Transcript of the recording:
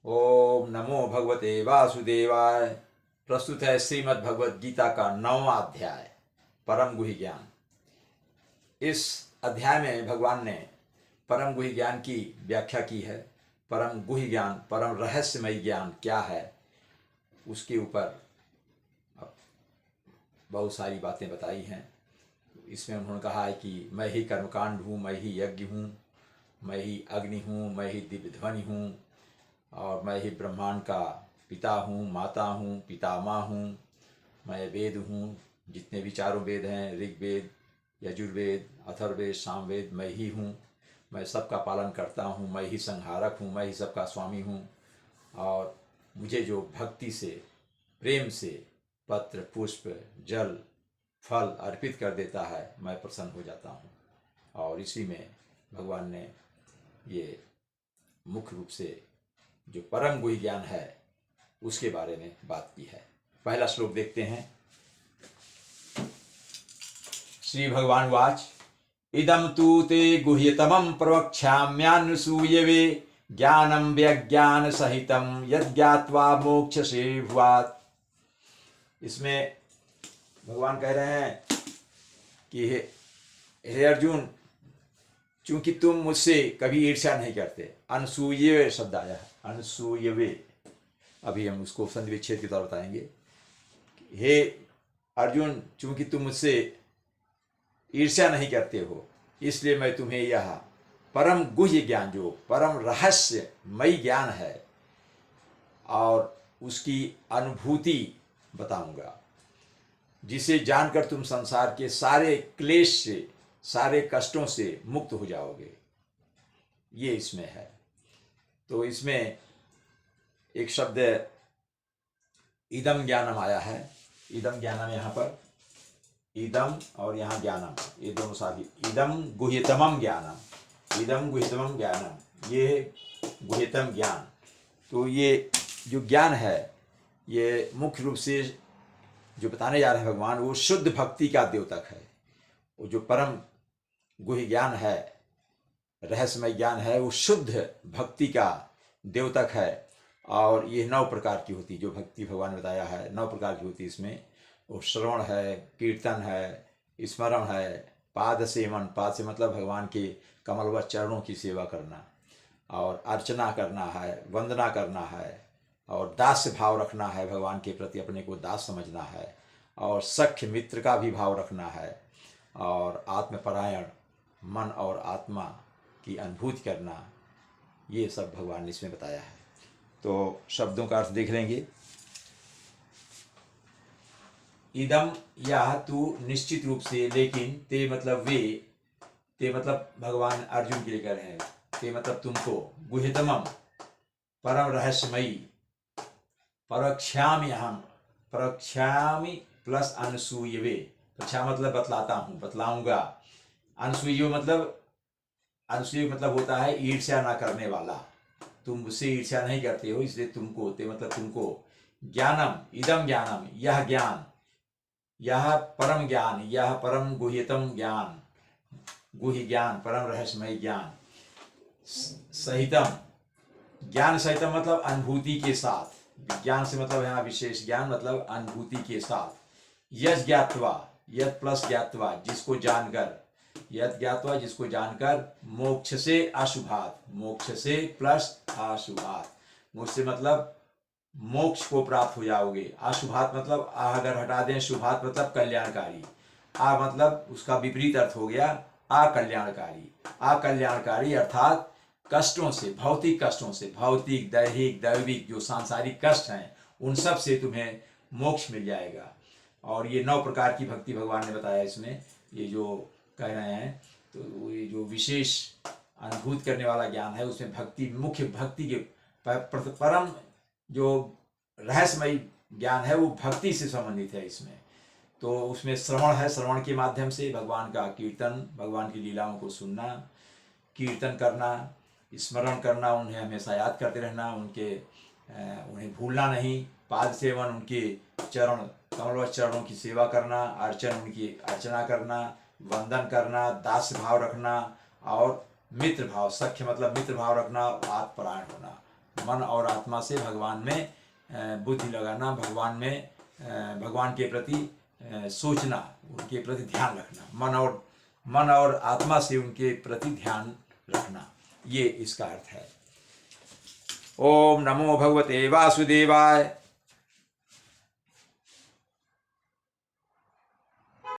ओम नमो भगवते वासुदेवाय। प्रस्तुत है श्रीमद् भगवद गीता का 9वां अध्याय परम गुह्य ज्ञान। इस अध्याय में भगवान ने परम गुह्य ज्ञान की व्याख्या की है। परम गुह्य ज्ञान, परम रहस्यमय ज्ञान क्या है, उसके ऊपर बहुत सारी बातें बताई हैं। इसमें उन्होंने कहा है कि मैं ही कर्मकांड हूँ, मैं ही यज्ञ हूँ, मैं ही अग्नि हूँ, मैं ही दिव्य ध्वनि हूँ, और मैं ही ब्रह्मांड का पिता हूँ, माता हूँ, पितामह हूँ। मैं वेद हूँ, जितने भी चारों वेद हैं, ऋग्वेद, यजुर्वेद, अथर्ववेद, सामवेद, मैं ही हूँ। मैं सबका पालन करता हूँ, मैं ही संहारक हूँ, मैं ही सबका स्वामी हूँ। और मुझे जो भक्ति से, प्रेम से पत्र, पुष्प, जल, फल अर्पित कर देता है, मैं प्रसन्न हो जाता हूँ। और इसी में भगवान ने ये मुख्य रूप से जो परम गुह्य ज्ञान है उसके बारे में बात की है। पहला श्लोक देखते हैं। श्री भगवान वाच इदम तु ते गुह्यतमं प्रवक्ष्याम्यानुसूयवे ज्ञानम व्यज्ञान सहितम यज्ञात्वा मोक्षसे भुवात्। इसमें भगवान कह रहे हैं कि हे अर्जुन, चूंकि तुम मुझसे कभी ईर्ष्या नहीं करते। अनसूयवे शब्द आया है, अनसूयवे। अभी हम उसको संधि विच्छेद के द्वारा बताएंगे। हे अर्जुन, चूंकि तुम मुझसे ईर्ष्या नहीं करते हो, इसलिए मैं तुम्हें यह परम गुह्य ज्ञान, जो परम रहस्यमय ज्ञान है, और उसकी अनुभूति बताऊंगा, जिसे जानकर तुम संसार के सारे क्लेश से, सारे कष्टों से मुक्त हो जाओगे। ये इसमें है। तो इसमें एक शब्द इदम ज्ञानम आया है। इदम ज्ञानम, यहाँ पर इदम और यहाँ ज्ञानम, ये दोनों साथ ही। इदम गुह्यतमम ज्ञानम, इदम गुह्यतमम ज्ञानम, ये गुह्यतम ज्ञान। तो ये जो ज्ञान है, ये मुख्य रूप से जो बताने जा रहे हैं भगवान, वो शुद्ध भक्ति का द्योतक है। वो जो परम गुह्य ज्ञान है, रहस्यमय ज्ञान है, वो शुद्ध भक्ति का द्योतक है। और ये 9 प्रकार की होती, जो भक्ति भगवान ने बताया है 9 प्रकार की होती। इसमें वो श्रवण है, कीर्तन है, स्मरण है, पाद सेवन, पाद से मतलब भगवान के कमलवत चरणों की सेवा करना, और अर्चना करना है, वंदना करना है, और दास्य भाव रखना है, भगवान के प्रति अपने को दास समझना है, और सख्य मित्र का भी भाव रखना है, और आत्मपरायण मन और आत्मा की अनुभूति करना। ये सब भगवान ने इसमें बताया है। तो शब्दों का अर्थ देख लेंगे। इदम, यह तू निश्चित रूप से, लेकिन, ते मतलब वे, ते मतलब भगवान अर्जुन के लिए कह रहे हैं, ते मतलब तुमको, गुह्यतमम परम रहस्यमयी, प्रवक्ष्यामि हम, प्रवक्ष्यामि प्लस अनसूयवे। प्रक्षा मतलब बतलाता हूँ, बतलाऊंगा। अनसूय मतलब, अनसूय मतलब होता है ईर्ष्या ना करने वाला। तुम मुझसे ईर्ष्या नहीं करते हो, इसलिए तुमको होते मतलब तुमको। ज्ञानम, इदम ज्ञानम, यह ज्ञान, यह परम ज्ञान, यह परम गुह्यतम ज्ञान, गुह्य ज्ञान, परम रहस्यमय ज्ञान, सहितम, ज्ञान सहितम मतलब अनुभूति के साथ। ज्ञान से मतलब यहाँ विशेष ज्ञान मतलब अनुभूति के साथ। यज ज्ञात्वा, यद प्लस ज्ञात्वा, जिसको जानकर, यद ज्ञात्वा जिसको जानकर, मोक्ष से अशुभात, मोक्ष से प्लस अशुभात, मुझसे मतलब मोक्ष को प्राप्त हो जाओगे। अशुभात मतलब अगर हटा दें, शुभात मतलब कल्याणकारी, आ मतलब उसका विपरीत अर्थ हो गया अकल्याणकारी। अकल्याणकारी अर्थात कष्टों से, भौतिक कष्टों से, भौतिक, दैहिक, दैविक जो सांसारिक कष्ट हैं, उन सब से तुम्हें मोक्ष मिल जाएगा। और ये 9 प्रकार की भक्ति भगवान ने बताया इसमें। ये जो कह रहे हैं, तो ये जो विशेष अनुभूत करने वाला ज्ञान है, उसमें भक्ति, मुख्य भक्ति के परम जो रहस्यमय ज्ञान है, वो भक्ति से संबंधित है इसमें। तो उसमें श्रवण है, श्रवण के माध्यम से भगवान का कीर्तन, भगवान की लीलाओं को सुनना, कीर्तन करना, स्मरण करना, उन्हें हमेशा याद करते रहना, उन्हें भूलना नहीं। पाद सेवन, उनके चरण, कमलवत चरणों की सेवा करना, अर्चन, उनकी अर्चना करना, वंदन करना, दास्य भाव रखना, और मित्र भाव, सख्य मतलब मित्र भाव रखना, आत्मपरायण होना, मन और आत्मा से भगवान में बुद्धि लगाना, भगवान के प्रति सोचना, उनके प्रति ध्यान रखना, मन और आत्मा से उनके प्रति ध्यान रखना, ये इसका अर्थ है। ओम नमो भगवते वासुदेवाय।